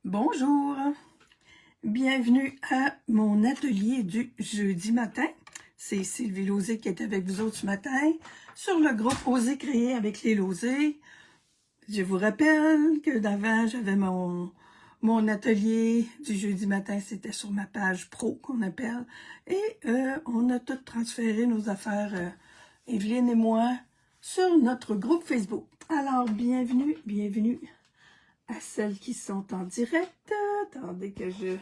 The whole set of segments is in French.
Bonjour, bienvenue à mon atelier du jeudi matin. C'est Sylvie Lauzé qui est avec vous autres ce matin sur le groupe Oser créer avec les Lauzé. Je vous rappelle que d'avant, j'avais mon atelier du jeudi matin, c'était sur ma page pro qu'on appelle. Et on a tout transféré nos affaires, Evelyne et moi, sur notre groupe Facebook. Alors, bienvenue à celles qui sont en direct. Attendez que je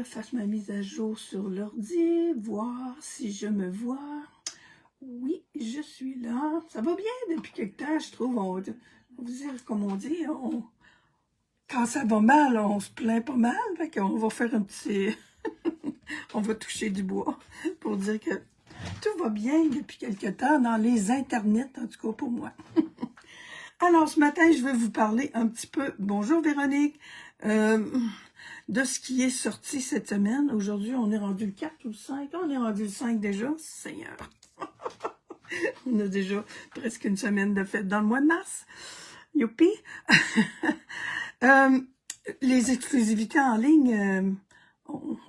fasse ma mise à jour sur l'ordi, voir si je me vois. Oui, je suis là. Ça va bien depuis quelque temps, je trouve. On va dire, comme on dit, quand ça va mal, on se plaint pas mal. Fait qu'on va faire un petit... on va toucher du bois pour dire que tout va bien depuis quelque temps dans les internets, en tout cas pour moi. Alors, ce matin, je vais vous parler un petit peu, bonjour Véronique, de ce qui est sorti cette semaine. Aujourd'hui, on est rendu le 4 ou le 5. On est rendu le 5 déjà, Seigneur. On a déjà presque une semaine de fête dans le mois de mars. Youpi! Les exclusivités en ligne,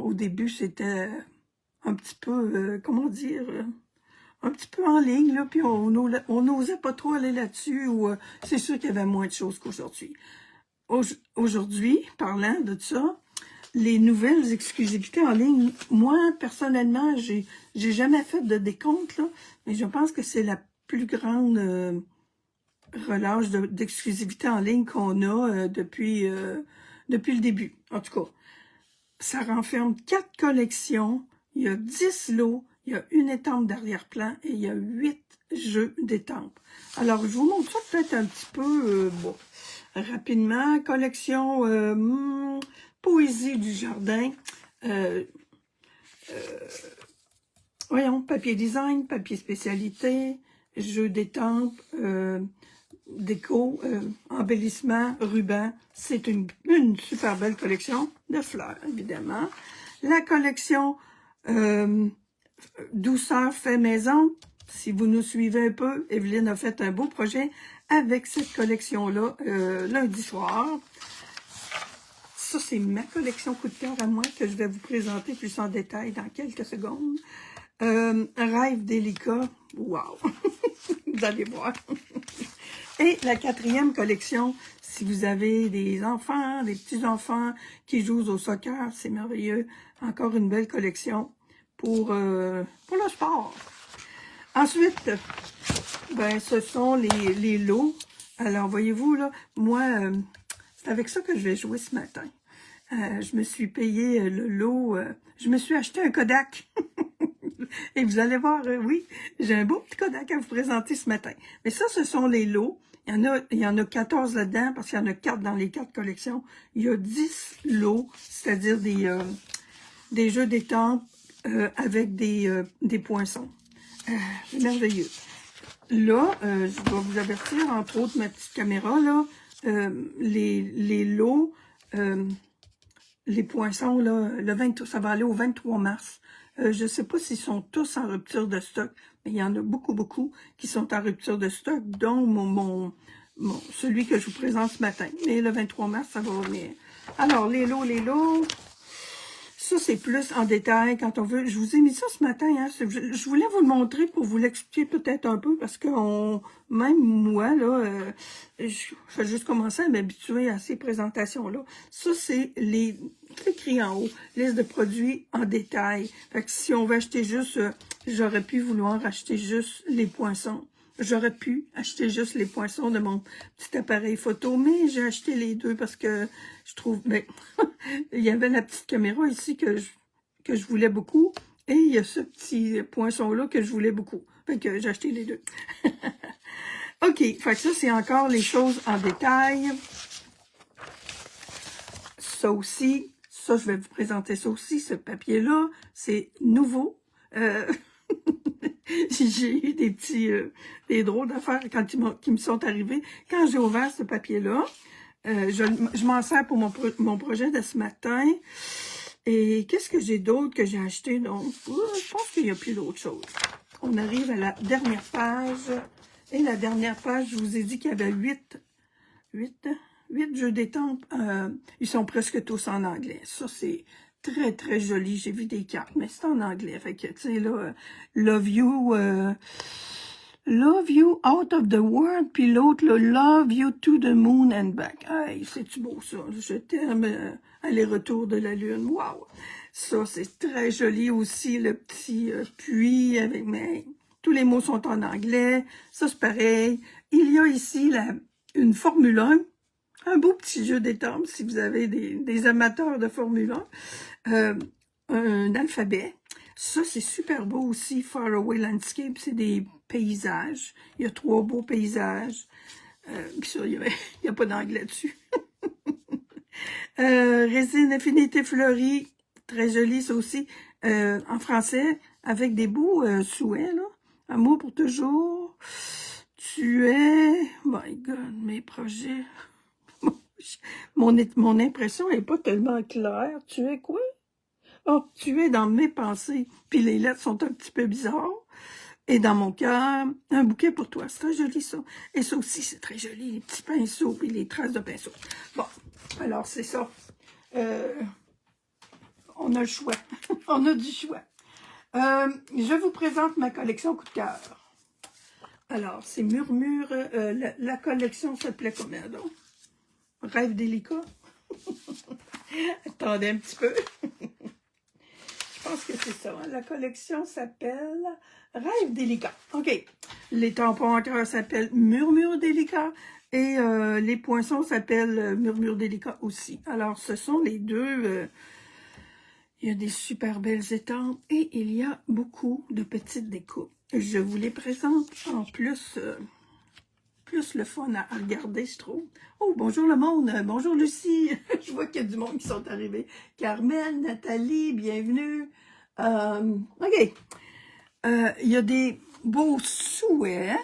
au début, c'était un petit peu, comment dire... un petit peu en ligne, là, puis on n'osait pas trop aller là-dessus, ou c'est sûr qu'il y avait moins de choses qu'aujourd'hui. Aujourd'hui, parlant de ça, les nouvelles exclusivités en ligne, moi, personnellement, j'ai jamais fait de décompte, là, mais je pense que c'est la plus grande relâche d'exclusivité en ligne qu'on a depuis le début. En tout cas, ça renferme 4 collections, il y a 10 lots, il y a une étampe d'arrière-plan et il y a 8 jeux d'étampes. Alors, je vous montre ça peut-être un petit peu, rapidement. Collection Poésie du jardin. Voyons, papier design, papier spécialité, jeux d'étampes, déco, embellissement, ruban. C'est une super belle collection de fleurs, évidemment. La collection Douceur fait maison. Si vous nous suivez un peu, Evelyne a fait un beau projet avec cette collection-là lundi soir. Ça, c'est ma collection coup de cœur à moi que je vais vous présenter plus en détail dans quelques secondes. Rêve délicat. Wow! Vous allez voir. Et la 4e collection, si vous avez des enfants, des petits-enfants qui jouent au soccer, c'est merveilleux. Encore une belle collection pour le sport. Ensuite, ben, ce sont les lots. Alors, voyez-vous, là, moi, c'est avec ça que je vais jouer ce matin. Je me suis payé le lot, je me suis acheté un Kodak. Et vous allez voir, oui, j'ai un beau petit Kodak à vous présenter ce matin. Mais ça, ce sont les lots. Il y en a 14 là-dedans, parce qu'il y en a 4 dans les 4 collections. Il y a 10 lots, c'est-à-dire des jeux d'étampes avec des poinçons. Merveilleux. Là, je dois vous avertir, entre autres, ma petite caméra, là, les lots, les poinçons, là, ça va aller au 23 mars. Je ne sais pas s'ils sont tous en rupture de stock, mais il y en a beaucoup qui sont en rupture de stock, dont celui que je vous présente ce matin. Mais le 23 mars, ça va revenir. Alors, les lots, ça c'est plus en détail quand on veut. Je vous ai mis ça ce matin, hein. Je voulais vous le montrer pour vous l'expliquer peut-être un peu, parce que même moi, là, j'ai juste commencé à m'habituer à ces présentations-là. Ça, c'est écrit en haut, liste de produits en détail. Fait que si on veut acheter juste, j'aurais pu vouloir acheter juste les poinçons. J'aurais pu acheter juste les poinçons de mon petit appareil photo, mais j'ai acheté les deux parce que je trouve... Ben, il y avait la petite caméra ici que je voulais beaucoup, et il y a ce petit poinçon-là que je voulais beaucoup. Fait que j'ai acheté les deux. OK, fait que ça, c'est encore les choses en détail. Ça aussi, ça, je vais vous présenter ça aussi, ce papier-là, c'est nouveau. J'ai eu des drôles d'affaires qui me sont arrivés. Quand j'ai ouvert ce papier-là, je m'en sers pour mon projet de ce matin. Et qu'est-ce que j'ai d'autre que j'ai acheté? Donc, je pense qu'il n'y a plus d'autre chose. On arrive à la dernière page. Et la dernière page, je vous ai dit qu'il y avait 8 8 jeux d'étampes, ils sont presque tous en anglais. Ça, c'est très, très joli. J'ai vu des cartes, mais c'est en anglais. Fait que, tu sais, là, Love You Out of the World, puis l'autre, Love You to the Moon and Back. Hey, c'est-tu beau, ça? Je t'aime, aller-retour de la Lune. Wow! Ça, c'est très joli aussi, le petit puits avec mes... Tous les mots sont en anglais. Ça, c'est pareil. Il y a ici une Formule 1, un beau petit jeu d'étampes, si vous avez des amateurs de Formule 1. Un alphabet. Ça, c'est super beau aussi. Faraway Landscape, c'est des paysages. Il y a 3 beaux paysages. Puis ça, il n'y a pas d'anglais dessus. Résine Infinité Fleurie, très joli ça aussi. En français, avec des beaux souhaits, là. Amour pour toujours. Tu es... My God, mes projets. Mon impression n'est pas tellement claire. Tu es quoi? Oh, tu es dans mes pensées. Puis les lettres sont un petit peu bizarres. Et dans mon cœur, un bouquet pour toi. C'est très joli, ça. Et ça aussi, c'est très joli. Les petits pinceaux et les traces de pinceaux. Bon, alors c'est ça. On a le choix. On a du choix. Je vous présente ma collection coup de cœur. Alors, c'est Murmure. La collection s'appelait comment, donc? Rêve délicat. Attendez un petit peu. Je pense que c'est ça. Hein? La collection s'appelle Rêve délicat. OK. Les tampons en cœur s'appellent Murmure délicat. Et les poinçons s'appellent Murmure délicat aussi. Alors, ce sont les deux... il y a des super belles étampes et il y a beaucoup de petites découpes. Je vous les présente en plus... plus le fun à regarder, je trouve. Oh, bonjour le monde, bonjour Lucie, je vois qu'il y a du monde qui sont arrivés. Carmen, Nathalie, bienvenue. OK, il y a des beaux souhaits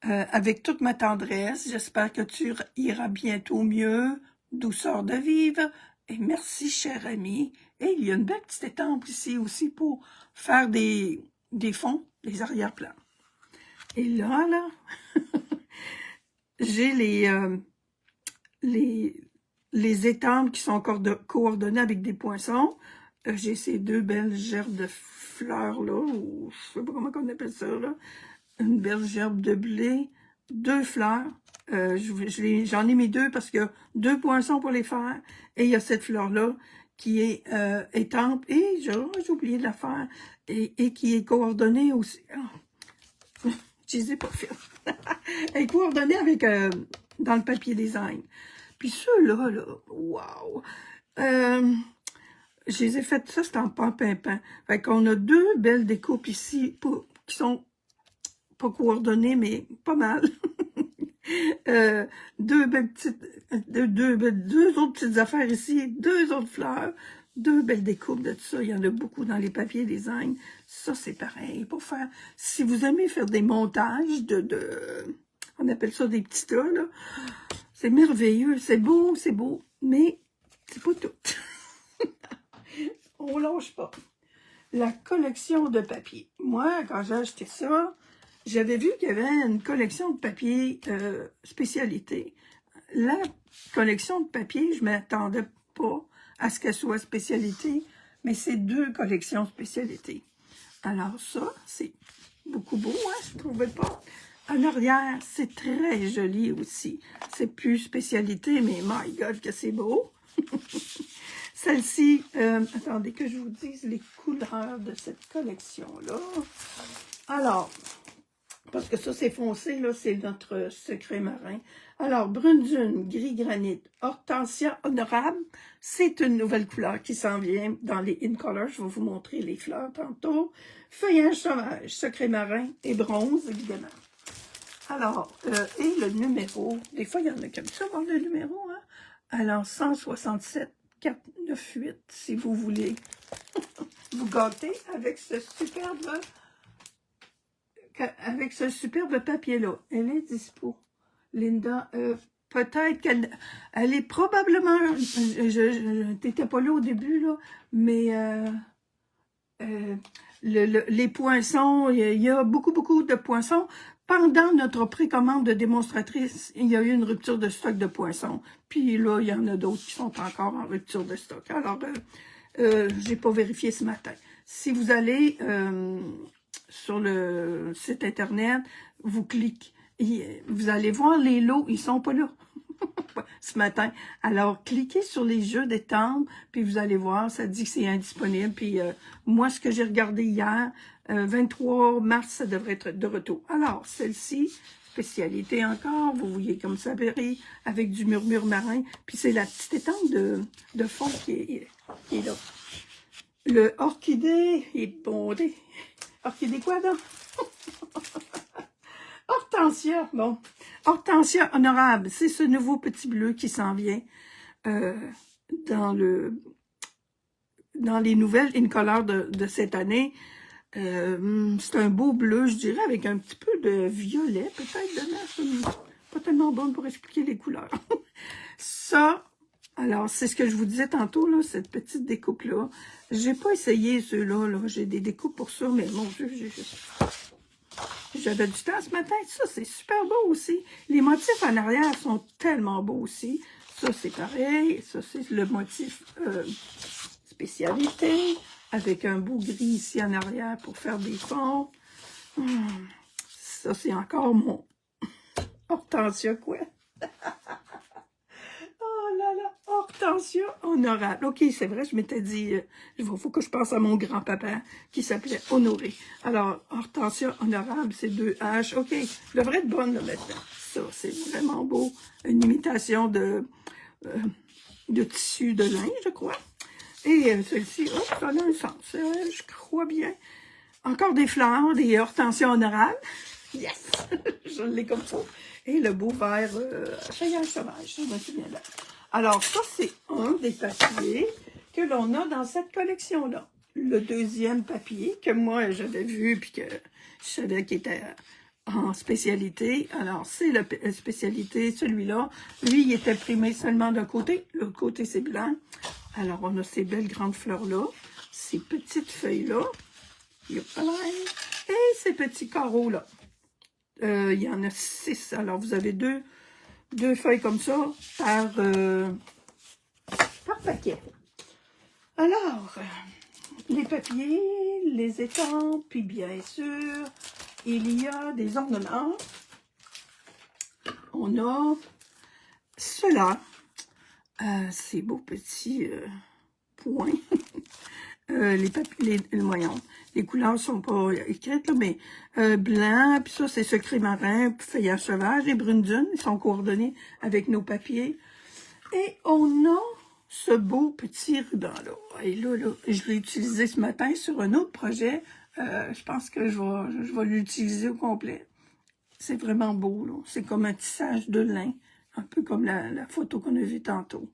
avec toute ma tendresse. J'espère que tu iras bientôt mieux, douceur de vivre. Et merci, cher ami. Et il y a une belle petite étampe ici aussi pour faire des fonds, des arrière-plans. Et là, j'ai les étampes qui sont coordonnées avec des poinçons. J'ai ces deux belles gerbes de fleurs, là, ou je sais pas comment on appelle ça, là. Une belle gerbe de blé, 2 fleurs. J'en ai mis 2 parce qu'il y a 2 poinçons pour les faire. Et il y a cette fleur-là qui est étampe. Et j'ai oublié de la faire. Et qui est coordonnée aussi. Oh. Je les ai pas fait. Elle est coordonnée avec dans le papier design. Puis ceux-là, wow! Je les ai faites, ça c'est en pan-pimpin. Fait qu'on a 2 belles découpes ici qui sont pas coordonnées, mais pas mal. 2 belles petites, deux autres petites affaires ici, 2 autres fleurs, 2 belles découpes de tout ça. Il y en a beaucoup dans les papiers design. Ça, c'est pareil. Pour faire, si vous aimez faire des montages on appelle ça des petits tas, là. C'est merveilleux, c'est beau, mais c'est pas tout. On lâche pas. La collection de papier. Moi, quand j'ai acheté ça, j'avais vu qu'il y avait une collection de papier spécialité. La collection de papier, je ne m'attendais pas à ce qu'elle soit spécialité, mais c'est 2 collections spécialité. Alors ça, c'est beaucoup beau, hein, je ne trouvais pas. En arrière, c'est très joli aussi. C'est plus spécialité, mais my God, que c'est beau. Celle-ci, attendez que je vous dise les couleurs de cette collection-là. Alors, parce que ça, c'est foncé, là, c'est notre secret marin. Alors, brune dune, gris granit, hortensia honorable, c'est une nouvelle couleur qui s'en vient dans les In Color. Je vais vous montrer les fleurs tantôt. Feuillage sauvage, secret marin et bronze, évidemment. Alors, et le numéro, des fois, il y en a comme ça, voir le numéro, hein? Alors, 167 498, si vous voulez vous gâter avec ce superbe papier-là. Elle est dispo. Linda, peut-être qu'elle est probablement, t'étais pas là au début, là, mais les poinçons, il y a beaucoup de poinçons. pendant notre précommande de démonstratrice, il y a eu une rupture de stock de poissons. Puis là, il y en a d'autres qui sont encore en rupture de stock. Alors, j'ai pas vérifié ce matin. Si vous allez sur le site Internet, vous cliquez, vous allez voir les lots, ils sont pas là ce matin. Alors, cliquez sur les jeux des timbres, puis vous allez voir, ça dit que c'est indisponible. Puis moi, ce que j'ai regardé hier, 23 mars, ça devrait être de retour. Alors, celle-ci, spécialité encore, vous voyez comme ça brille, avec du murmure marin. Puis c'est la petite étampe de fond qui est là. Le orchidée est bondé. Orchidée quoi donc? Hortensia, bon. Hortensia honorable, c'est ce nouveau petit bleu qui s'en vient dans les nouvelles in-color de cette année. C'est un beau bleu, je dirais, avec un petit peu de violet, peut-être dedans. Pas tellement bonne pour expliquer les couleurs. Ça, alors, c'est ce que je vous disais tantôt, là, cette petite découpe-là. J'ai pas essayé ceux-là, là. J'ai des découpes pour ça, mais mon Dieu, j'avais du temps ce matin. Ça, c'est super beau aussi. Les motifs en arrière sont tellement beaux aussi. Ça, c'est pareil. Ça, c'est le motif spécialité, avec un beau gris ici en arrière pour faire des fonds. Ça, c'est encore mon Hortensia, quoi. Oh là là, Hortensia honorable. OK, c'est vrai, je m'étais dit, il faut que je pense à mon grand-papa qui s'appelait Honoré. Alors, Hortensia honorable, c'est 2 H. OK, je devrait être bonne là, maintenant. Ça, c'est vraiment beau. Une imitation de tissu de lin, je crois. Et celle-ci, oh, ça a un sens, je crois bien. Encore des fleurs, des hortensias honorables. Yes! Je l'ai comme ça. Et le beau vert feuillage sauvage, je me souviens là. Alors, ça, c'est un des papiers que l'on a dans cette collection-là. Le deuxième papier que moi, j'avais vu puis que je savais qu'il était en spécialité. Alors, c'est la spécialité, celui-là. Lui, il était primé seulement d'un côté. L'autre côté, c'est blanc. Alors, on a ces belles grandes fleurs-là, ces petites feuilles-là, et ces petits carreaux-là. Il y en a 6. Alors, vous avez deux feuilles comme ça par paquet. Alors, les papiers, les étampes, puis bien sûr, il y a des ornements. On a cela. Ces beaux petits points. Les couleurs sont pas écrites, là, mais blanc, puis ça, c'est secret marin, puis feuillage sauvage, les brunes dunes, ils sont coordonnés avec nos papiers. Et on a ce beau petit ruban-là. Et là, je l'ai utilisé ce matin sur un autre projet. Je pense que je vais l'utiliser au complet. C'est vraiment beau, là. C'est comme un tissage de lin. Un peu comme la photo qu'on a vue tantôt,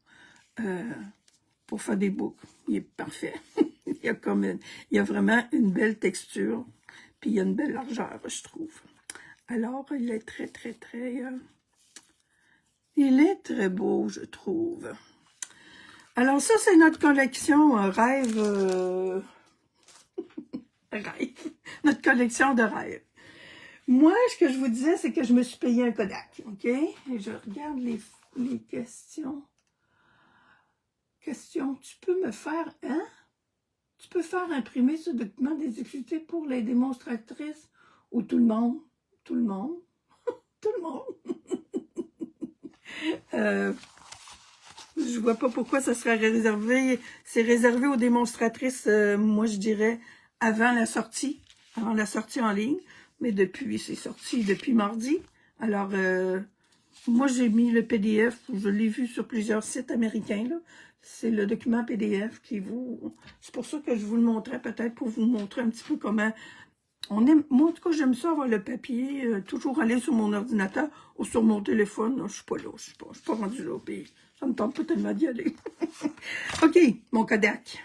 pour faire des boucles. Il est parfait. il y a vraiment une belle texture, puis il y a une belle largeur, je trouve. Alors, il est très, très, très... il est très beau, je trouve. Alors, ça, c'est notre collection rêve... rêve. Notre collection de rêves. Moi, ce que je vous disais, c'est que je me suis payé un Kodak, OK? Et je regarde les questions. Question, tu peux me faire, hein? Tu peux faire imprimer ce document d'exécuté pour les démonstratrices ou tout le monde? Tout le monde? Tout le monde? Je vois pas pourquoi ça serait réservé. C'est réservé aux démonstratrices, moi, je dirais, avant la sortie en ligne. Mais depuis, c'est sorti depuis mardi. Alors, moi, j'ai mis le PDF. Je l'ai vu sur plusieurs sites américains, là. C'est le document PDF qui vous... C'est pour ça que je vous le montrais, peut-être pour vous montrer un petit peu comment... Moi, en tout cas, j'aime ça avoir le papier, toujours aller sur mon ordinateur ou sur mon téléphone. Non, je suis pas là, je suis pas rendue là. Puis ça me tente pas tellement d'y aller. OK, mon Kodak.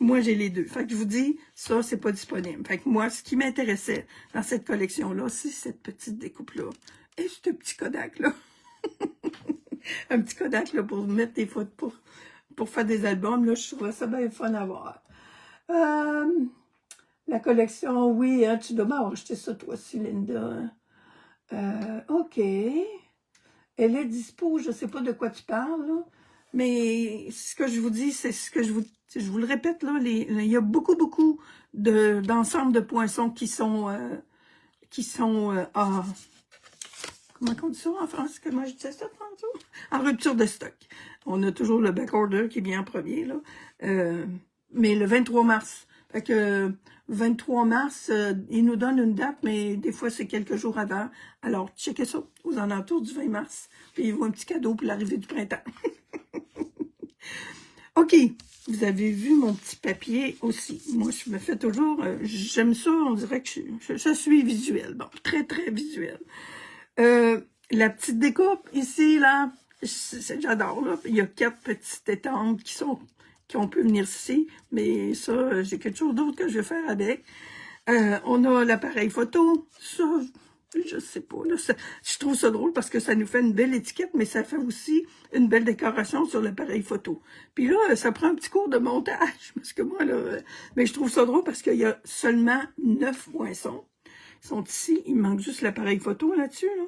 Moi, j'ai les deux. Fait que je vous dis, ça, c'est pas disponible. Fait que moi, ce qui m'intéressait dans cette collection-là, c'est cette petite découpe-là. Et ce petit Kodak-là. Un petit Kodak, là, pour mettre des photos, pour faire des albums, là, je trouvais ça bien fun à voir. La collection, oui, hein, tu dois m'avoir acheté ça toi aussi, Linda. OK. Elle est dispo, je ne sais pas de quoi tu parles, là, mais ce que je vous dis, c'est ce que je vous le répète, là, il y a beaucoup d'ensembles de poinçons qui sont comment on dit ça en France? Comment je disais ça tantôt? En rupture de stock. On a toujours le backorder qui vient en premier, là. Mais le 23 mars. Fait que 23 mars, il nous donne une date, mais des fois, c'est quelques jours avant. Alors, checkez ça aux alentours du 20 mars. Puis, il y a un petit cadeau pour l'arrivée du printemps. OK. Vous avez vu mon petit papier aussi. Moi, je me fais toujours... j'aime ça, on dirait que je suis visuelle. Bon, très, très visuelle. La petite découpe ici, là, j'adore, là. Il y a 4 petites étampes qu'on peut venir ici, mais ça, j'ai quelque chose d'autre que je vais faire avec. On a l'appareil photo, ça, je sais pas, là, je trouve ça drôle parce que ça nous fait une belle étiquette, mais ça fait aussi une belle décoration sur l'appareil photo. Puis là, ça prend un petit cours de montage, parce que moi, là, mais je trouve ça drôle parce qu'il y a seulement 9 poinçons. Ils sont ici, il manque juste l'appareil photo là-dessus, là.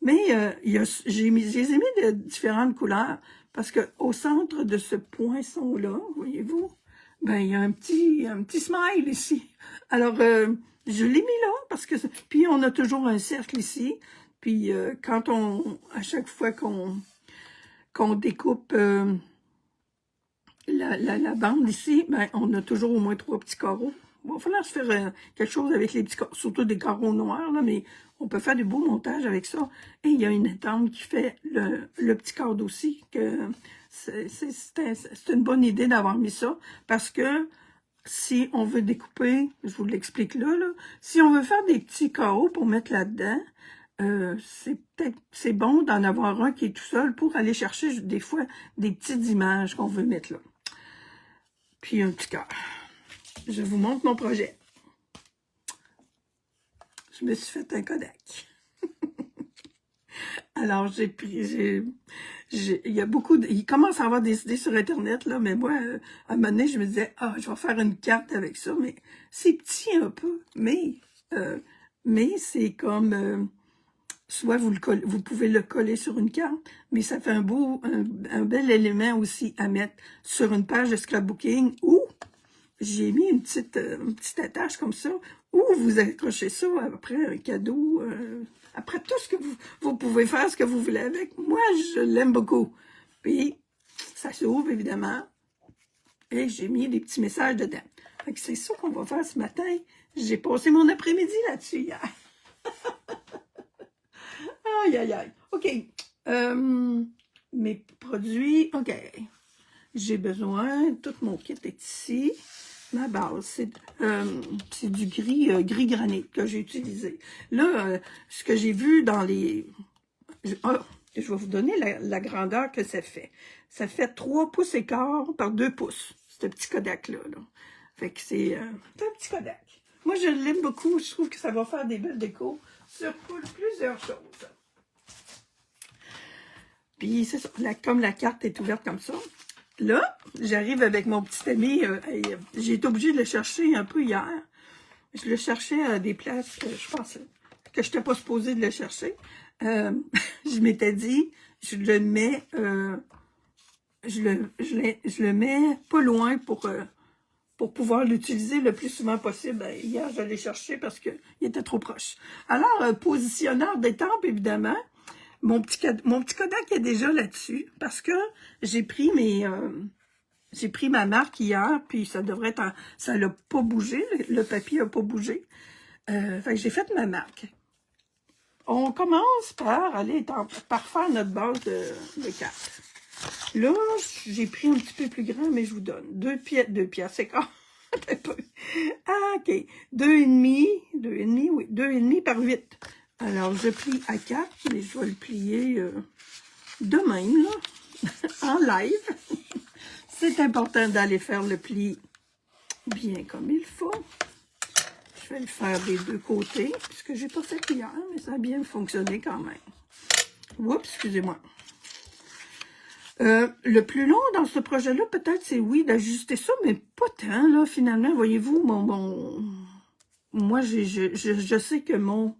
Mais j'ai les ai mis de différentes couleurs parce que au centre de ce poinçon-là, voyez-vous, ben il y a un petit smile ici. Alors, je l'ai mis là parce que... Puis on a toujours un cercle ici. Puis à chaque fois qu'on découpe la bande ici, ben on a toujours au moins 3 petits carreaux. Bon, il va falloir se faire quelque chose avec les petits carreaux, surtout des carreaux noirs, là, mais on peut faire des beaux montages avec ça. Et il y a une étampe qui fait le petit cadre aussi, que c'est une bonne idée d'avoir mis ça, parce que si on veut découper, je vous l'explique là, si on veut faire des petits carreaux pour mettre là-dedans, c'est bon d'en avoir un qui est tout seul pour aller chercher des fois des petites images qu'on veut mettre là. Puis un petit cœur. Je vous montre mon projet. Je me suis fait un Kodak. Alors, il y a il commence à avoir des idées sur Internet, là, mais moi, à un moment donné, je me disais, je vais faire une carte avec ça, mais c'est petit un peu, mais c'est comme, soit vous pouvez le coller sur une carte, mais ça fait un bel élément aussi à mettre sur une page de scrapbooking ou j'ai mis une petite attache comme ça, où vous accrochez ça après un cadeau, après tout ce que vous pouvez faire, ce que vous voulez avec. Moi, je l'aime beaucoup. Puis, ça s'ouvre, évidemment, et j'ai mis des petits messages dedans. C'est ça qu'on va faire ce matin. J'ai passé mon après-midi là-dessus hier. Aïe, aïe, aïe. OK. Mes produits, OK. J'ai besoin, tout mon kit est ici. Ma base, c'est du gris granit que j'ai utilisé. Là, ce que j'ai vu dans les... je vais vous donner la grandeur que ça fait. Ça fait 3 pouces et quart par 2 pouces, ce petit Kodak-là. Là. Fait que c'est un petit Kodak. Moi, je l'aime beaucoup. Je trouve que ça va faire des belles décos sur plusieurs choses. Puis, c'est ça. Comme la carte est ouverte comme ça, là, j'arrive avec mon petit ami. J'ai été obligée de le chercher un peu hier. Je le cherchais à des places que je pensais que je n'étais pas supposée de le chercher. Je m'étais dit, je le mets pas loin pour pouvoir l'utiliser le plus souvent possible. Hier, je l'ai cherché parce qu'il était trop proche. Alors, positionneur d'étampe, évidemment. Mon petit Kodak est déjà là-dessus parce que j'ai pris ma marque hier, puis ça devrait être ça n'a pas bougé, le papier n'a pas bougé. Fait que j'ai fait ma marque. On commence par faire notre base de cartes. Là, j'ai pris un petit peu plus grand, mais je vous donne 2 pièces, c'est quand un peu. OK. 2,5 par 8. Alors, je plie à 4, mais je vais le plier de même, là, en live. C'est important d'aller faire le pli bien comme il faut. Je vais le faire des deux côtés, puisque j'ai pas fait hier, mais ça a bien fonctionné quand même. Oups, excusez-moi. Le plus long dans ce projet-là, peut-être, c'est oui, d'ajuster ça, mais pas tant, là, finalement. Voyez-vous, moi, je sais que mon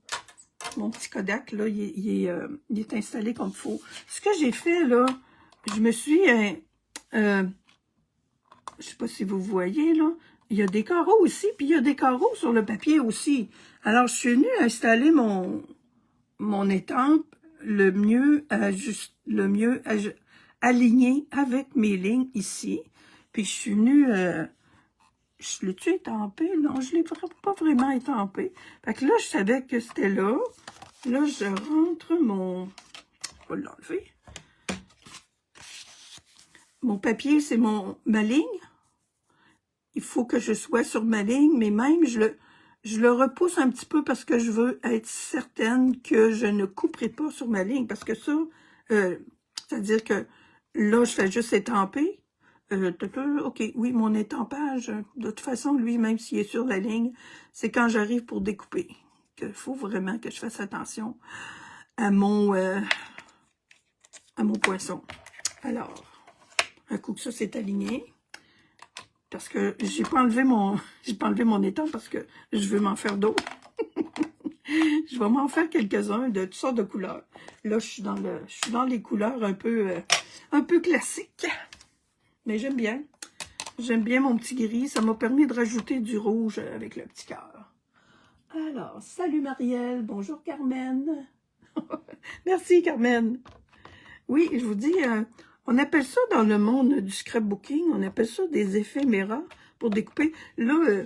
petit Kodak, là, il est installé comme il faut. Ce que j'ai fait, là, je me suis... je sais pas si vous voyez, là, il y a des carreaux aussi, puis il y a des carreaux sur le papier aussi. Alors, je suis venue installer mon étampe le mieux aligné avec mes lignes ici. Puis je suis venue... je l'ai-tu étampé? Non, je l'ai pas vraiment étampé. Fait que là, je savais que c'était là. Là, je rentre mon... Je vais l'enlever. Mon papier, c'est ma ligne. Il faut que je sois sur ma ligne, mais même, je le repousse un petit peu parce que je veux être certaine que je ne couperai pas sur ma ligne. Parce que ça, c'est-à-dire que là, je fais juste étamper. OK, oui, mon étampage, de toute façon, lui, même s'il est sur la ligne, c'est quand j'arrive pour découper. Il faut vraiment que je fasse attention à mon poinçon. Alors, un coup que ça s'est aligné, parce que j'ai pas enlevé mon étampe parce que je veux m'en faire d'autres. Je vais m'en faire quelques-uns de toutes sortes de couleurs. Là, je suis dans les couleurs un peu classiques. Mais j'aime bien. J'aime bien mon petit gris. Ça m'a permis de rajouter du rouge avec le petit cœur. Alors, salut Marielle. Bonjour Carmen. Merci Carmen. Oui, je vous dis, on appelle ça dans le monde du scrapbooking, on appelle ça des éphéméras pour découper. Là,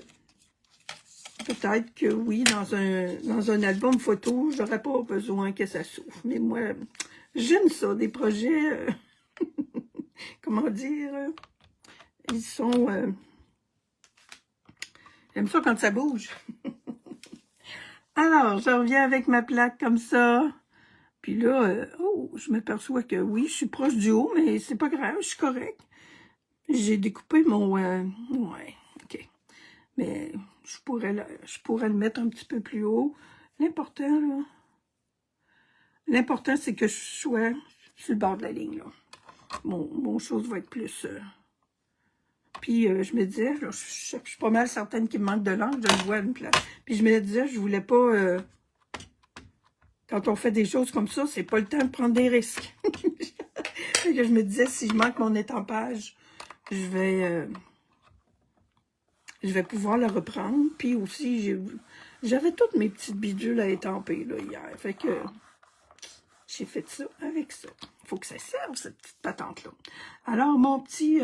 peut-être que oui, dans un album photo, j'aurais pas besoin que ça souffle. Mais moi, j'aime ça, des projets, comment dire, ils sont... j'aime ça quand ça bouge. Alors, je reviens avec ma plaque comme ça. Puis là, oh, je m'aperçois que oui, je suis proche du haut, mais c'est pas grave, je suis correct. J'ai découpé mon... ouais, OK. Mais je pourrais le mettre un petit peu plus haut. L'important, c'est que je sois sur le bord de la ligne, là. Mon chose va être plus... Puis je me disais, là, je suis pas mal certaine qu'il me manque de l'encre, je le vois à une place. Puis je me disais, je voulais pas... quand on fait des choses comme ça, c'est pas le temps de prendre des risques. Fait que je me disais, si je manque mon étampage, je vais pouvoir le reprendre. Puis aussi, j'avais toutes mes petites bidules à étamper là, hier. Fait que j'ai fait ça avec ça. Il faut que ça serve, cette petite patente-là. Alors, mon petit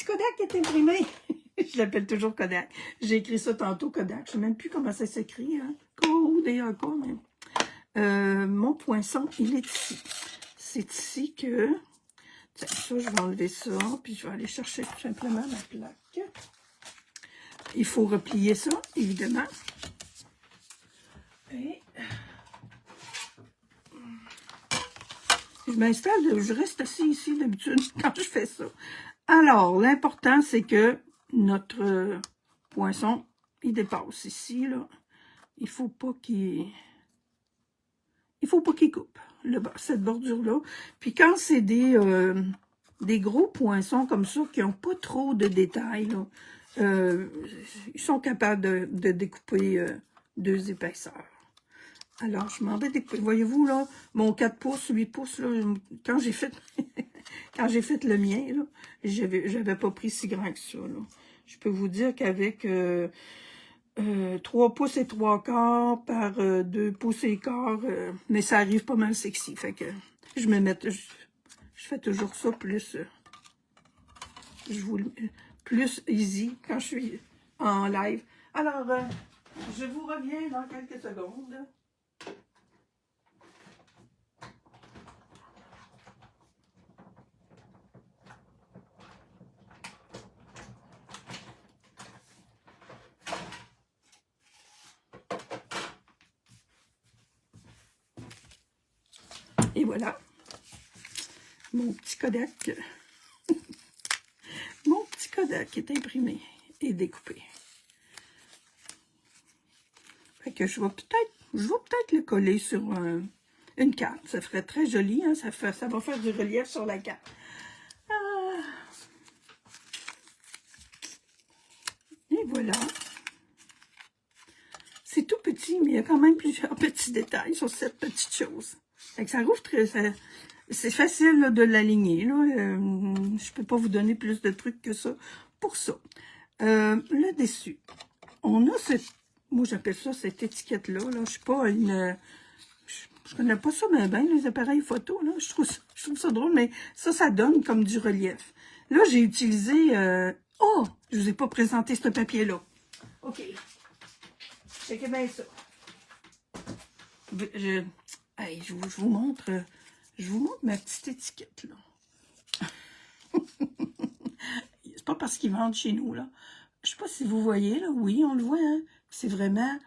Kodak est imprimé. Je l'appelle toujours Kodak. J'ai écrit ça tantôt, Kodak. Je ne sais même plus comment ça s'écrit. Hein? K-O-D-A-K, même. Mon poinçon, il est ici. C'est ici que... Tiens, ça, je vais enlever ça. Puis je vais aller chercher tout simplement ma plaque. Il faut replier ça, évidemment. Et... je m'installe, je reste assis ici d'habitude quand je fais ça. Alors, l'important, c'est que notre poinçon, il dépasse ici, là. Il faut pas qu'il coupe cette bordure-là. Puis quand c'est des gros poinçons comme ça, qui n'ont pas trop de détails, là, ils sont capables de découper 2 épaisseurs. Alors, je m'en vais découper. Voyez-vous, là, mon 4 pouces, 8 pouces, là, quand j'ai fait le mien, là, j'avais pas pris si grand que ça, là. Je peux vous dire qu'avec 3 pouces et 3 quarts par 2 pouces et quart, mais ça arrive pas mal sexy. Fait que je fais toujours ça plus, plus easy quand je suis en live. Alors, je vous reviens dans quelques secondes. Et voilà, mon petit Kodak. Mon petit Kodak est imprimé et découpé. Fait que je vais peut-être le coller sur une carte. Ça ferait très joli, hein? Ça va faire du relief sur la carte. Et voilà. C'est tout petit, mais il y a quand même plusieurs petits détails sur cette petite chose. Fait que ça rouvre très... C'est facile là, de l'aligner. Je peux pas vous donner plus de trucs que ça pour ça. Le dessus. On a cette... Moi, j'appelle ça cette étiquette-là. Là. Je suis pas une... Je connais pas ça bien, les appareils photo. Là. Je trouve ça drôle, mais ça donne comme du relief. Là, j'ai utilisé... Oh! Je vous ai pas présenté ce papier-là. OK. C'est que bien ça. Hey, je vous montre ma petite étiquette, là. C'est pas parce qu'ils vendent chez nous, là. Je sais pas si vous voyez, là. Oui, on le voit, hein. C'est vraiment...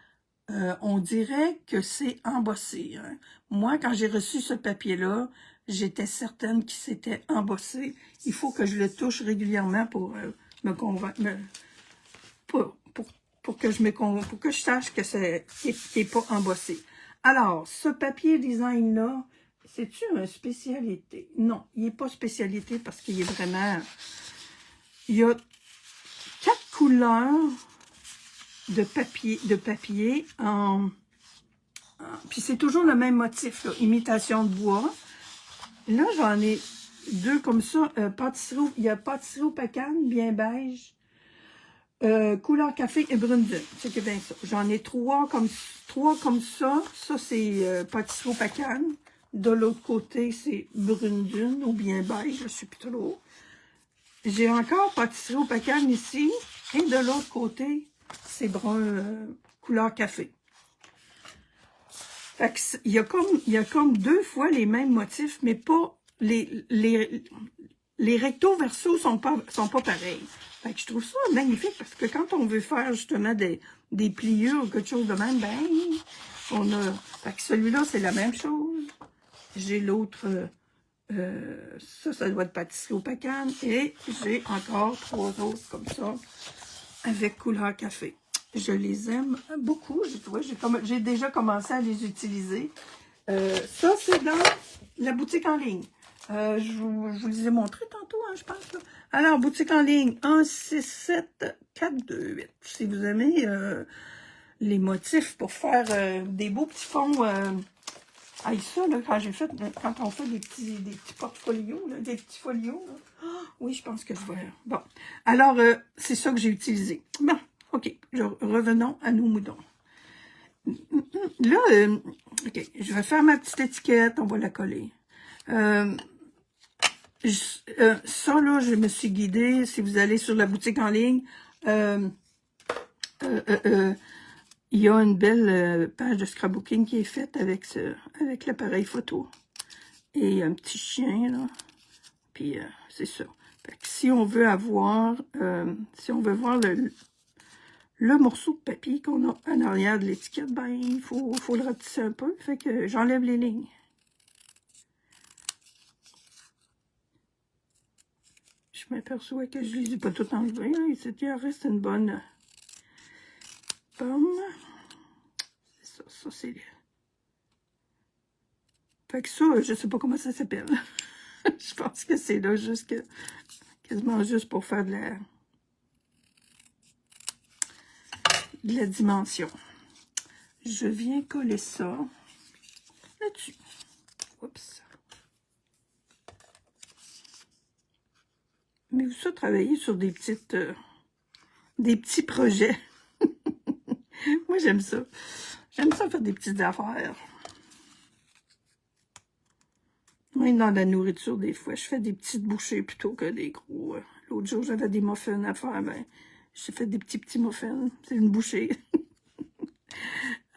on dirait que c'est embossé. Hein. Moi, quand j'ai reçu ce papier-là, j'étais certaine qu'il s'était embossé. Il faut que je le touche régulièrement pour me convaincre, pour que je sache que c'est qu'il n'est pas embossé. Alors, ce papier design-là, c'est-tu une spécialité? Non, il n'est pas spécialité parce qu'il est vraiment... Il y a 4 couleurs de papier puis c'est toujours le même motif, là, imitation de bois. Là, j'en ai 2 comme ça. Pâtisserie, il y a pâtisserie au pacane, bien beige. Couleur café et brune dune. C'est que bien ça. J'en ai 3 comme ça. Ça, c'est pâtisserie au pacane. De l'autre côté, c'est brune dune ou bien beige, je suis plus trop. J'ai encore pâtisserie au pacane ici. Et de l'autre côté, c'est brun, couleur café. Fait que il y a comme 2 fois les mêmes motifs, mais pas les rectos verso sont pas pareils. Fait que je trouve ça magnifique parce que quand on veut faire justement des pliures ou quelque chose de même, ben on a. Fait que celui-là, c'est la même chose. J'ai l'autre. Ça doit être pâtisserie au pacane. Et j'ai encore 3 autres comme ça, avec couleur café. Je les aime beaucoup. J'ai déjà commencé à les utiliser. Ça, c'est dans la boutique en ligne. Je vous les ai montrés tantôt, hein, je pense. Là. Alors, boutique en ligne, 167428. Si vous aimez les motifs pour faire des beaux petits fonds. Ça, là, quand on fait des petits portfolios, là, des petits folios. Là. Oh, oui, je pense que je vais. Bon. Alors, c'est ça que j'ai utilisé. Bon. OK, revenons à nos moutons. Là, OK, je vais faire ma petite étiquette, on va la coller. Ça, là, je me suis guidée, si vous allez sur la boutique en ligne, il y a une belle page de scrapbooking qui est faite avec l'appareil photo. Et un petit chien, là. Puis, c'est ça. Fait que si on veut voir le morceau de papier qu'on a en arrière de l'étiquette, ben, il faut le ratisser un peu. Fait que j'enlève les lignes. Je m'aperçois que je ne les ai pas toutes enlevées. Là. Il en reste une bonne pomme. C'est ça c'est... Fait que ça, je sais pas comment ça s'appelle. Je pense que c'est là quasiment juste pour faire de la dimension. Je viens coller ça là-dessus. Oups. Mais vous ça, travailler sur des petits projets. Moi, j'aime ça. J'aime ça faire des petites affaires. Même dans la nourriture, des fois, je fais des petites bouchées plutôt que des gros. L'autre jour, j'avais des muffins à faire. Ben, j'ai fait des petits muffins. C'est une bouchée.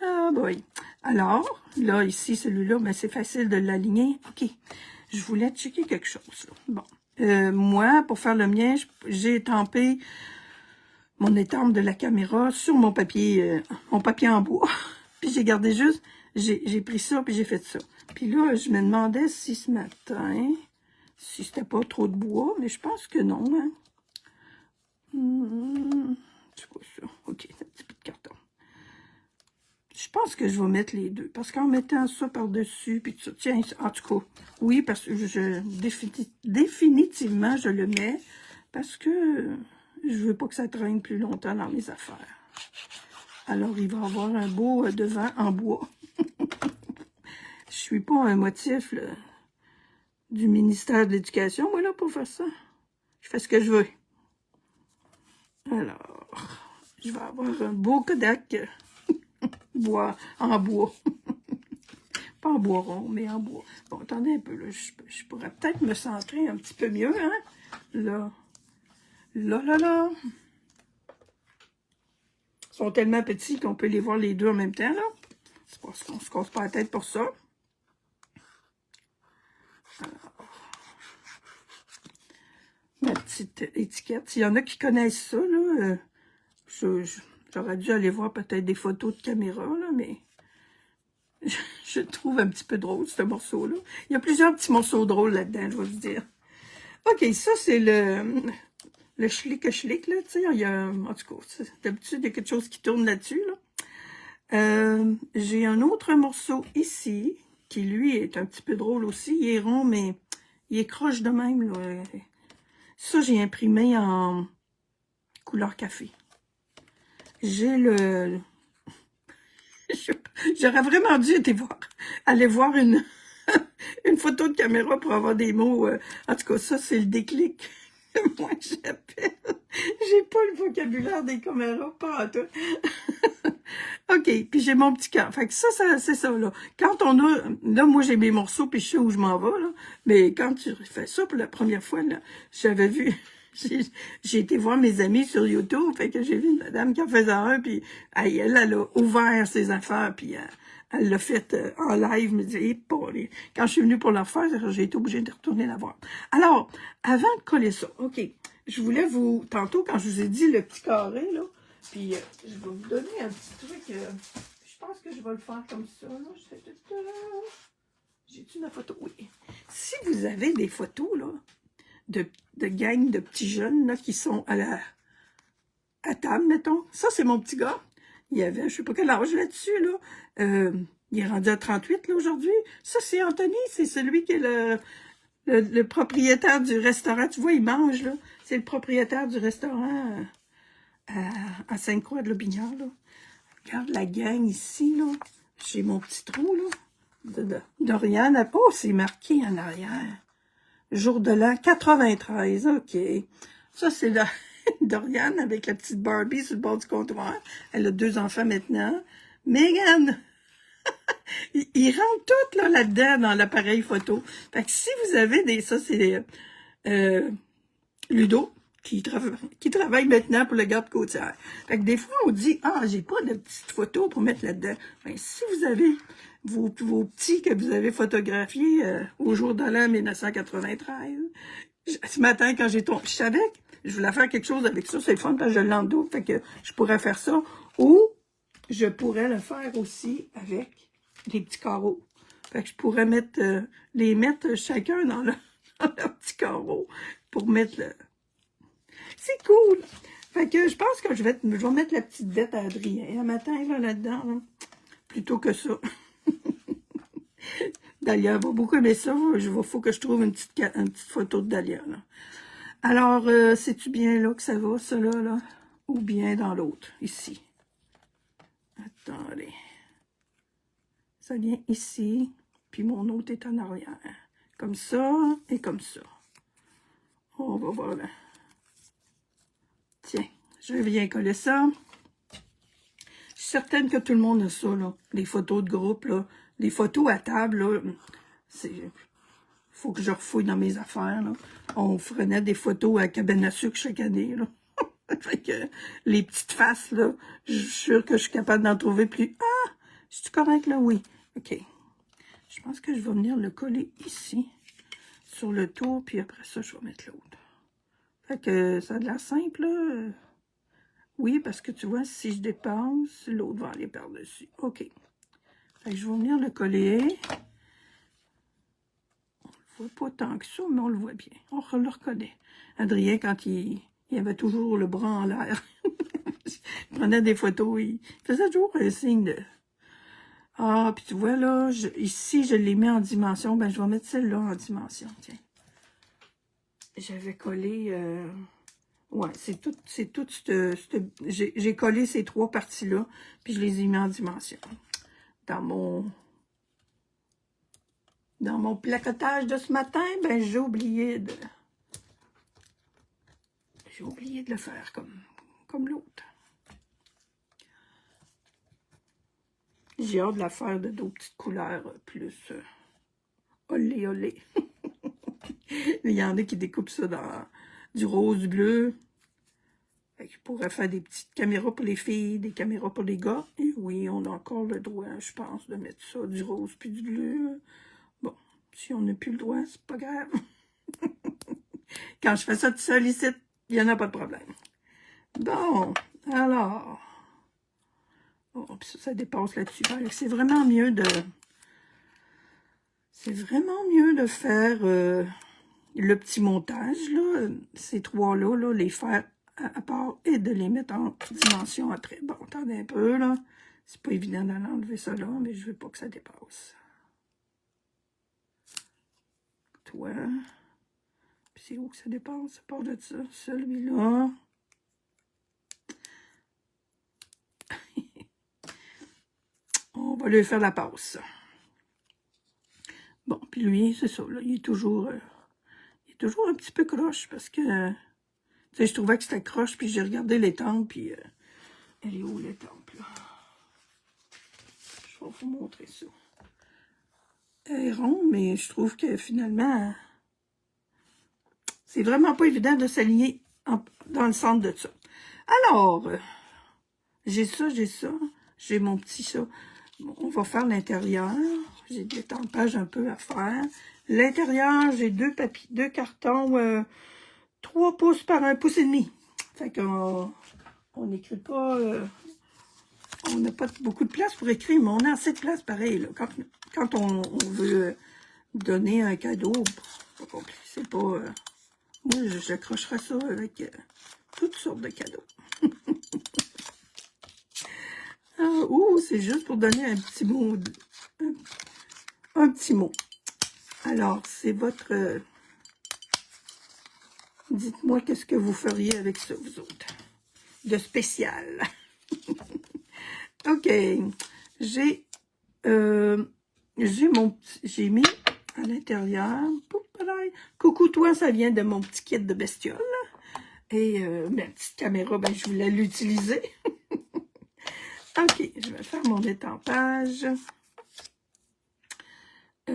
Ah boy. Alors, là, ici, celui-là, ben, c'est facile de l'aligner. OK. Je voulais checker quelque chose. Là. Bon. Moi, pour faire le mien, j'ai étampé mon étampe de la caméra sur mon papier en bois. Puis j'ai gardé juste, j'ai pris ça, puis j'ai fait ça. Puis là, je me demandais si ce matin, si c'était pas trop de bois, mais je pense que non. Hein. C'est quoi ça? OK, un petit peu de carton. Je pense que je vais mettre les deux. Parce qu'en mettant ça par-dessus, puis tout ça, tiens, en tout cas, oui, parce que définitivement, je le mets parce que je veux pas que ça traîne plus longtemps dans mes affaires. Alors, il va avoir un beau devant en bois. Je suis pas un motif là, du ministère de l'Éducation, moi, là, pour faire ça. Je fais ce que je veux. Alors, je vais avoir un beau Kodak bois, en bois. Pas en bois rond, mais en bois. Bon, attendez un peu, là. Je pourrais peut-être me centrer un petit peu mieux, hein? Là. Là. Ils sont tellement petits qu'on peut les voir les deux en même temps, là. C'est parce qu'on se casse pas la tête pour ça. Alors, ma petite étiquette. Il y en a qui connaissent ça, là. J'aurais dû aller voir peut-être des photos de caméra, là, mais je le trouve un petit peu drôle, ce morceau-là. Il y a plusieurs petits morceaux drôles là-dedans, je vais vous dire. OK, ça, c'est le schlick, là, tu sais, il y a, en tout cas, d'habitude, il y a quelque chose qui tourne là-dessus, là. J'ai un autre morceau ici, qui, lui, est un petit peu drôle aussi. Il est rond, mais il est croche de même, là. Ça, j'ai imprimé en couleur café. J'ai le... J'aurais vraiment dû aller voir une photo de caméra pour avoir des mots. En tout cas, ça, c'est le déclic que moi, j'appelle. J'ai pas le vocabulaire des caméras, pas en tout. OK, puis j'ai mon petit cœur. Fait que ça c'est ça, là. Quand on a... Là, moi, j'ai mes morceaux, puis je sais où je m'en vais, là. Mais quand tu fais ça pour la première fois, là, j'avais vu... J'ai été voir mes amis sur YouTube, fait que j'ai vu une madame qui en faisait un, puis elle a ouvert ses affaires, puis elle l'a fait en live, me dit, quand je suis venue pour la faire, j'ai été obligée de retourner la voir. Alors, avant de coller ça, OK, je voulais vous, tantôt quand je vous ai dit le petit carré, là, puis je vais vous donner un petit truc, je pense que je vais le faire comme ça, là, j'ai-tu ma photo? Oui. Si vous avez des photos, là, de gang de petits jeunes là, qui sont à table, mettons. Ça, c'est mon petit gars. Il avait, je sais pas quel âge là-dessus, là. Il est rendu à 38, là, aujourd'hui. Ça, c'est Anthony, c'est celui qui est le propriétaire du restaurant. Tu vois, il mange, là. C'est le propriétaire du restaurant à Sainte-Croix-de-Lobinière, là. Regarde la gang ici, là. J'ai mon petit trou, là. Doriane. Oh, c'est marqué en arrière. Jour de l'an 93, OK. Ça, c'est Doriane avec la petite Barbie sur le bord du comptoir. Elle a 2 enfants maintenant. Megan! Ils rentrent toutes là-dedans dans l'appareil photo. Fait que si vous avez des... Ça, c'est Ludo qui travaille maintenant pour le garde côtière. Fait que des fois, on dit, ah, j'ai pas de petites photos pour mettre là-dedans. Ben, si vous avez vos petits que vous avez photographiés au jour de l'an 1993, ce matin, quand j'ai tombé, je savais que je voulais faire quelque chose avec ça, c'est le fun parce que je l'endoute, fait que je pourrais faire ça, ou je pourrais le faire aussi avec des petits carreaux. Fait que je pourrais les mettre chacun dans leur petit carreau pour mettre le... C'est cool! Fait que je pense que je vais mettre la petite dette à Adrien un matin là-dedans, là, plutôt que ça. Dahlia va beaucoup aimer ça. Il faut que je trouve une petite photo de Dahlia, là. Alors, sais-tu bien là que ça va, ça là? Ou bien dans l'autre, ici? Attendez. Ça vient ici, puis mon autre est en arrière. Comme ça et comme ça. On va voir là. Tiens, je viens coller ça. Je suis certaine que tout le monde a ça, là. Les photos de groupe, là. Les photos à table, là. Faut que je refouille dans mes affaires, là. On prenait des photos à cabane à sucre chaque année, là. Fait que les petites faces, là, je suis sûre que je suis capable d'en trouver plus. Ah! C'est correct, là? Oui. OK. Je pense que je vais venir le coller ici, sur le tour, puis après ça, je vais mettre l'autre. Fait que ça a de l'air simple, là. Oui, parce que tu vois, si je dépasse, l'autre va aller par-dessus. OK. Fait que je vais venir le coller. On le voit pas tant que ça, mais on le voit bien. On le reconnaît. Adrien, quand il avait toujours le bras en l'air, il prenait des photos, il faisait toujours un signe de... Ah, puis tu vois, là, ici, je les mets en dimension. Ben, je vais mettre celle-là en dimension, tiens. J'avais collé... Ouais, c'est tout, j'ai collé ces 3 parties-là, puis je les ai mis en dimension. Dans mon placotage de ce matin, ben j'ai oublié de le faire comme l'autre. J'ai hâte de la faire de d'autres petites couleurs plus olé olé. Il y en a qui découpent ça dans du rose bleu. Je pourrais faire des petites caméras pour les filles, des caméras pour les gars. Et oui, on a encore le droit, je pense, de mettre ça, du rose puis du bleu. Bon, si on n'a plus le droit, c'est pas grave. Quand je fais ça tout seul ici, il n'y en a pas de problème. Bon, alors... Oh, ça dépasse là-dessus. C'est vraiment mieux de... C'est vraiment mieux de faire le petit montage, là, ces 3-là, là, les faire à part et de les mettre en dimension après. Bon, attendez un peu, là. C'est pas évident d'en enlever ça là, mais je veux pas que ça dépasse. Toi. Puis c'est où que ça dépasse? Ça part de ça. Celui-là. On va lui faire la passe. Bon, puis lui, c'est ça, là, il est toujours un petit peu croche parce que, tu sais, je trouvais que c'était croche, puis j'ai regardé l'étampe, puis elle est où l'étampe, là? Je vais vous montrer ça. Elle est ronde, mais je trouve que finalement, c'est vraiment pas évident de s'aligner dans le centre de ça. Alors, j'ai ça, j'ai mon petit ça. Bon, on va faire l'intérieur. J'ai des tampages un peu à faire. L'intérieur, j'ai 2 cartons, 3 pouces par 1,5 pouce. Fait qu'on n'écrit pas, on n'a pas beaucoup de place pour écrire, mais on a assez de place pareil. Là. Quand on veut donner un cadeau, c'est pas... moi, j'accrocherai ça avec toutes sortes de cadeaux. Ouh, c'est juste pour donner un petit mot. Un petit mot. Alors, c'est votre... dites-moi qu'est-ce que vous feriez avec ça, vous autres. De spécial. OK. J'ai mis à l'intérieur. Coucou, toi, ça vient de mon petit kit de bestiole. Et ma petite caméra, ben, je voulais l'utiliser. OK, je vais faire mon étampage. Ma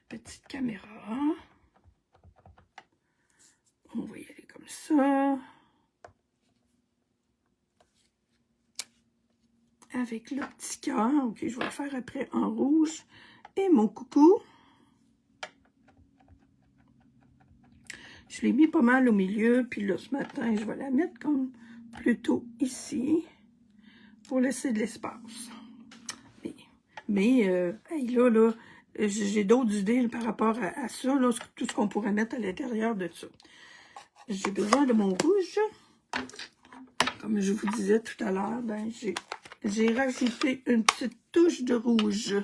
petite caméra. On va y aller comme ça. Avec le petit cœur. OK, je vais le faire après en rouge. Et mon coucou. Je l'ai mis pas mal au milieu. Puis là, ce matin, je vais la mettre comme plutôt ici. Pour laisser de l'espace. Mais hey, là, j'ai d'autres idées par rapport à ça, là, tout ce qu'on pourrait mettre à l'intérieur de ça. J'ai besoin de mon rouge. Comme je vous disais tout à l'heure, ben, j'ai rajouté une petite touche de rouge.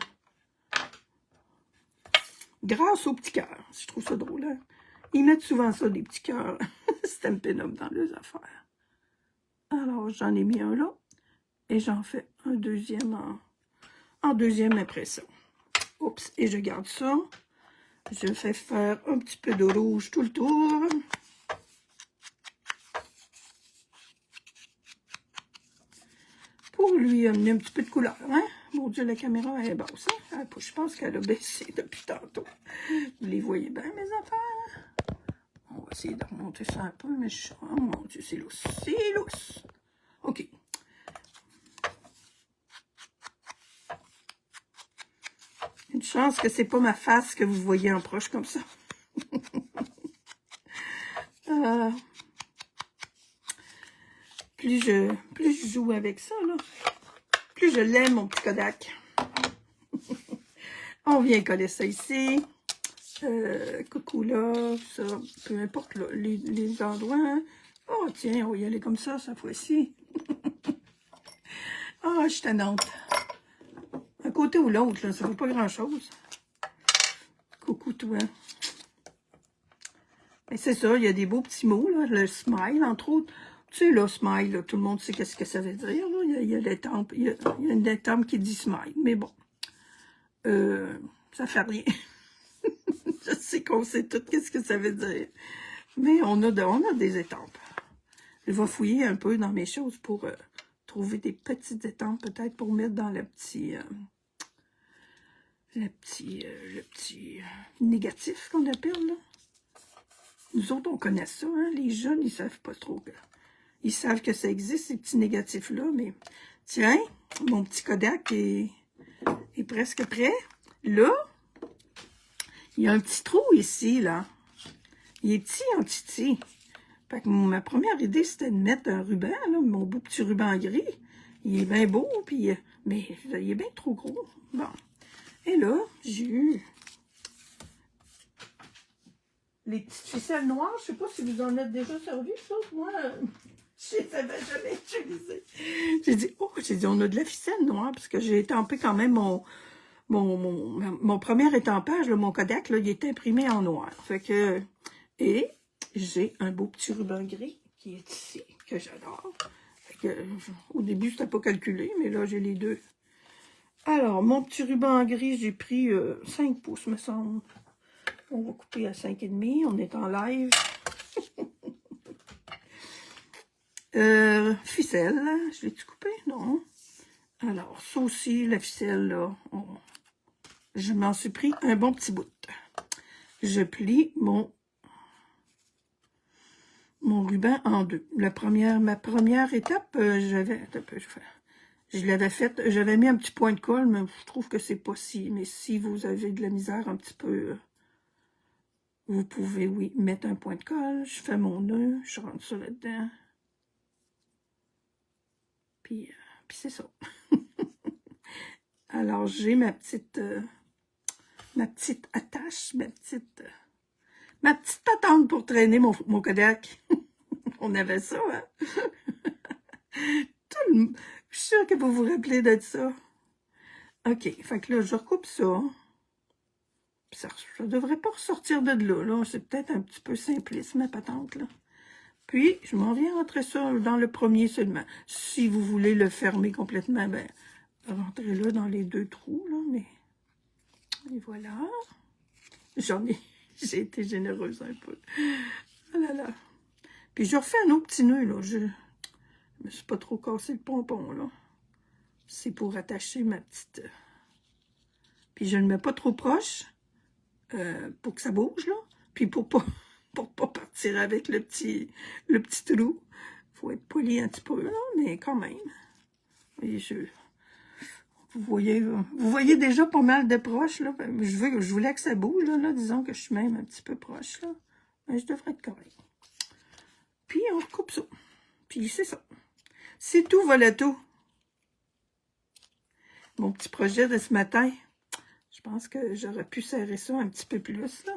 Grâce au petit cœur. Je trouve ça drôle. Hein? Ils mettent souvent ça, des petits cœurs. Stampin' Up dans les affaires. Alors, j'en ai mis un là. Et j'en fais un deuxième en deuxième impression. Oups, et je garde ça. Je fais faire un petit peu de rouge tout le tour. Pour lui amener un petit peu de couleur, hein? Mon Dieu, la caméra elle est basse, hein? Je pense qu'elle a baissé depuis tantôt. Vous les voyez bien, mes affaires? On va essayer de remonter ça un peu, mais oh mon Dieu, c'est lousse. C'est lousse. OK. Une chance que c'est pas ma face que vous voyez en proche comme ça. Plus je joue avec ça, là, plus je l'aime, mon petit Kodak. On vient coller ça ici. Coucou là, ça, peu importe là, les endroits. Oh tiens, on va y aller comme ça, cette fois-ci. Ah, je suis tannante. Un côté ou l'autre, là, ça ne fait pas grand-chose. Coucou toi. Et c'est ça, il y a des beaux petits mots, là, le smile, entre autres. Tu sais, là, smile, là, tout le monde sait qu'est-ce que ça veut dire. Là. Il y a l'étampe, il y a une étampe qui dit smile, mais bon, ça fait rien. Je sais qu'on sait tout qu'est-ce que ça veut dire. Mais on a des étampes. Je vais fouiller un peu dans mes choses pour trouver des petites étampes, peut-être pour mettre dans le petit négatif qu'on appelle, là. Nous autres, on connaît ça, hein? Les jeunes, ils savent pas trop que... Ils savent que ça existe, ces petits négatifs-là, mais... Tiens, mon petit Kodak est presque prêt. Là, il y a un petit trou ici, là. Il est petit en titi. Fait que ma première idée, c'était de mettre un ruban, là, mon beau petit ruban gris. Il est bien beau, puis... mais il est bien trop gros. Bon. Et là, j'ai eu... les petites ficelles noires, je sais pas si vous en êtes déjà servi, ça. Moi, je les avais jamais utilisées. J'ai dit, on a de la ficelle noire, parce que j'ai étampé quand même mon premier étampage, là, mon Kodak, là, il est imprimé en noir. Fait que, et j'ai un beau petit ruban gris qui est ici, que j'adore. Fait que, au début, c'était pas calculé, mais là, j'ai les deux. Alors, mon petit ruban gris, j'ai pris 5 pouces, me semble. On va couper à 5,5. On est en live. Ficelle. Je l'ai-tu coupé? Non. Alors, ça aussi, la ficelle, là. Je m'en suis pris un bon petit bout. Je plie mon ruban en deux. Ma première étape, je l'avais faite. J'avais mis un petit point de colle, mais je trouve que c'est pas si. Mais si vous avez de la misère un petit peu... vous pouvez, oui, mettre un point de colle. Je fais mon nœud, je rentre ça là-dedans. Puis c'est ça. Alors, j'ai ma petite attache, ma petite patente pour traîner mon Kodak. On avait ça, hein? Je suis sûre que vous vous rappelez de ça. OK, fait que là, je recoupe ça. Ça devrait pas ressortir de là. C'est peut-être un petit peu simpliste, ma patente, là. Puis, je m'en viens rentrer ça dans le premier seulement. Si vous voulez le fermer complètement, ben, rentrez-le dans les deux trous, là, mais... Et voilà. J'ai été généreuse un peu. Oh là là. Puis, je refais un autre petit nœud, là. Je me suis pas trop cassé le pompon, là. C'est pour attacher ma petite... Puis, je ne le mets pas trop proche pour que ça bouge, là. Puis, pour pas partir avec le petit trou. Faut être poli un petit peu, là, mais quand même. Et vous voyez déjà pas mal de proches, là. Je voulais que ça bouge, là. Disons que je suis même un petit peu proche, là. Mais je devrais être correct. Puis, on recoupe ça. Puis, c'est ça. C'est tout, voilà tout. Mon petit projet de ce matin. Je pense que j'aurais pu serrer ça un petit peu plus, là.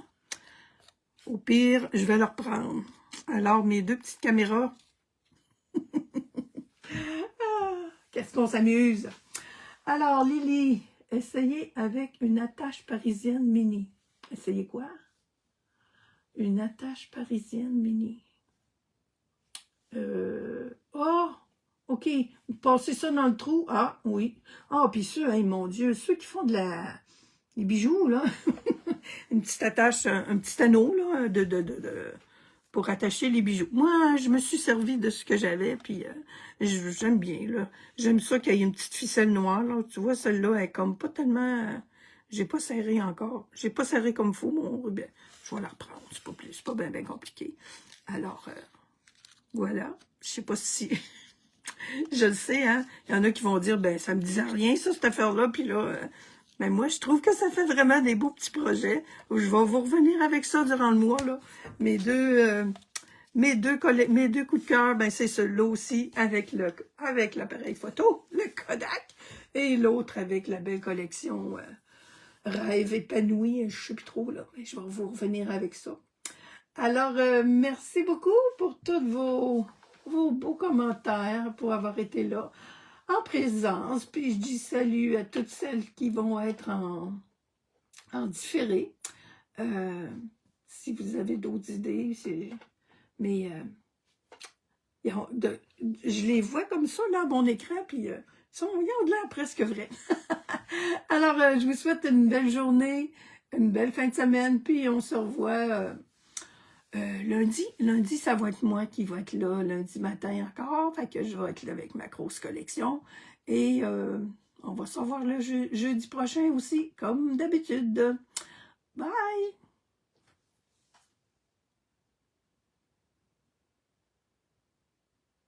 Au pire, je vais le reprendre. Alors, mes deux petites caméras. Qu'est-ce qu'on s'amuse! Alors, Lily, essayez avec une attache parisienne mini. Essayez quoi? Une attache parisienne mini. Oh! OK. Passez ça dans le trou. Ah, oui. Ah, puis ceux, hey, mon Dieu, ceux qui font des bijoux, là. Une petite attache, un petit anneau, là, pour attacher les bijoux. Moi, je me suis servi de ce que j'avais, puis j'aime bien, là. J'aime ça qu'il y ait une petite ficelle noire, là. Tu vois, celle-là, elle est comme pas tellement... j'ai pas serré encore. J'ai pas serré comme il faut, mon ruban. Je vais la reprendre, c'est pas bien compliqué. Alors, voilà. Je sais pas si... je le sais, hein. Il y en a qui vont dire, ben, ça me disait rien, ça, cette affaire-là, puis là... mais moi, je trouve que ça fait vraiment des beaux petits projets. Où je vais vous revenir avec ça durant le mois, là. Mes deux coups de cœur, ben c'est celui-là aussi avec l'appareil photo, le Kodak, et l'autre avec la belle collection Rêve épanoui, je sais plus trop, là. Mais je vais vous revenir avec ça. Alors, merci beaucoup pour tous vos beaux commentaires, pour avoir été là en présence. Puis je dis salut à toutes celles qui vont être en différé. si vous avez d'autres idées. Mais je les vois comme ça là, à mon écran, puis ils ont de l'air presque vrais. Alors, je vous souhaite une belle journée, une belle fin de semaine, puis on se revoit lundi. Lundi, ça va être moi qui va être là, lundi matin encore, fait que je vais être là avec ma grosse collection. Et on va se revoir le jeudi prochain aussi, comme d'habitude. Bye!